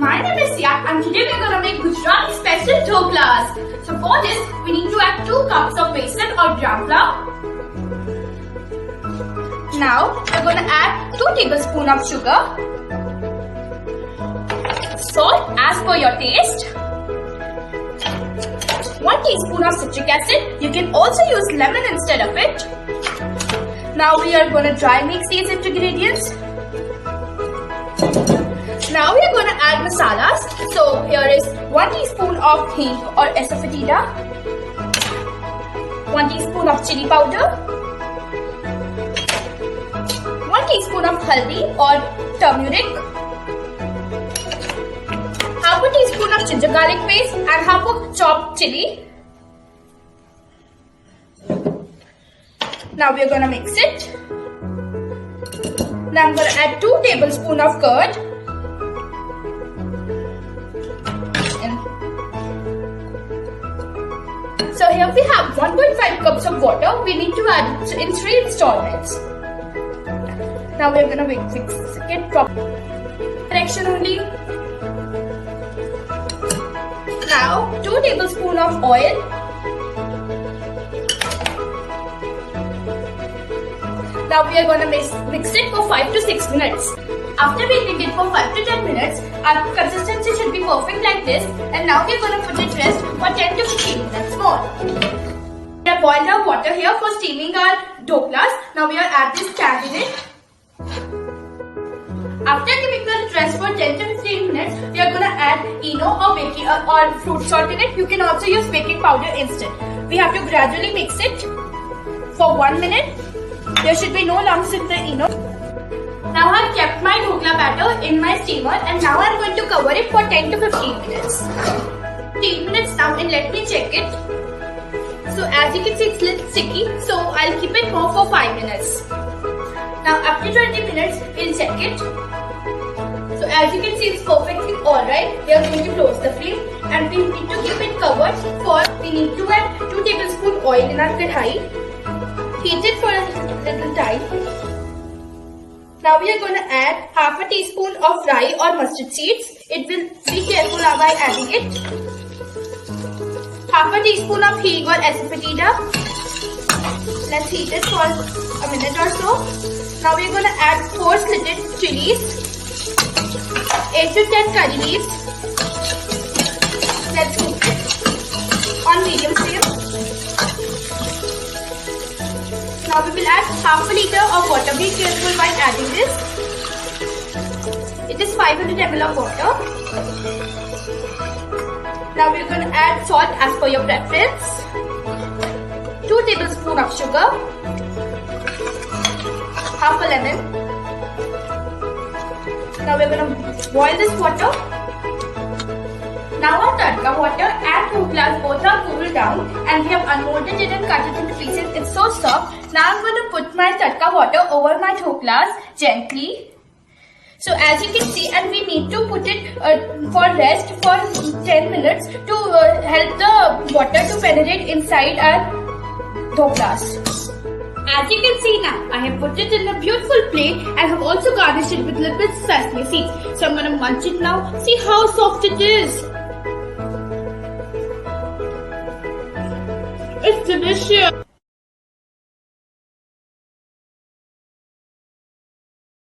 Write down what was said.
my name is Sia and today we are going to make Gujarati special dhoklas. So for this we need to add 2 cups of besan or gram flour. Now we are going to add 2 tablespoons of sugar, salt as per your taste, 1 teaspoon of citric acid. You can also use lemon instead of it. Now we are going to dry mix these ingredients. Now we are going to add masalas. So here is 1 teaspoon of hing or asafoetida, 1 teaspoon of chili powder, 1 teaspoon of haldi or turmeric, half a teaspoon of ginger garlic paste and half a chopped chili. Now we are going to mix it. Now I'm going to add 2 tablespoons of curd. So here we have 1.5 cups of water. We need to add it in 3 installments. Now we are going to mix it properly. Direction only. Now 2 tablespoons of oil. Now we are going to mix it for 5 to 6 minutes. After waiting it for 5 to 10 minutes, our consistency should be perfect like this. And now we are going to put it rest for 10 to 15 minutes more. We have boiled our water here for steaming our dhoklas. Now we are add this can in it. After giving the rest for 10 to 15 minutes, we are going to add eno or baking or fruit salt in it. You can also use baking powder instead. We have to gradually mix it for 1 minute. There should be no lumps in the eno. Now I have kept my dhokla batter in my steamer and now I am going to cover it for 10 to 15 minutes. 15 minutes now and let me check it. So as you can see it's a little sticky, so I'll keep it more for 5 minutes. Now after 20 minutes we'll check it. So as you can see it's perfectly alright. We are going to close the flame and we need to keep it covered for we need to add 2 tablespoons oil in our kadhai. Heat it for a little time. Now we are going to add half a teaspoon of rye or mustard seeds. It will be careful while adding it. Half a teaspoon of hing or asafoetida. Let's heat it for a minute or so. Now we are going to add 4 slitted chillies, 8 to 10 curry leaves. Let's cook it on medium flame. Now we will add half a liter of water. Be careful while adding this. It is 500 ml of water. Now we are going to add salt as per your preference. 2 tablespoons of sugar. Half a lemon. Now we are going to boil this water. Now our tadka water and dhoklas both are cooled down and we have unmolded it and cut it into pieces. It's so soft. Now I'm going to put my tadka water over my dhoklas gently. So as you can see, and we need to put it for rest for 10 minutes to help the water to penetrate inside our dhoklas. As you can see now, I have put it in a beautiful plate and have also garnished it with a little bit sesame seeds. So I'm going to munch it now. See how soft it is. It's delicious.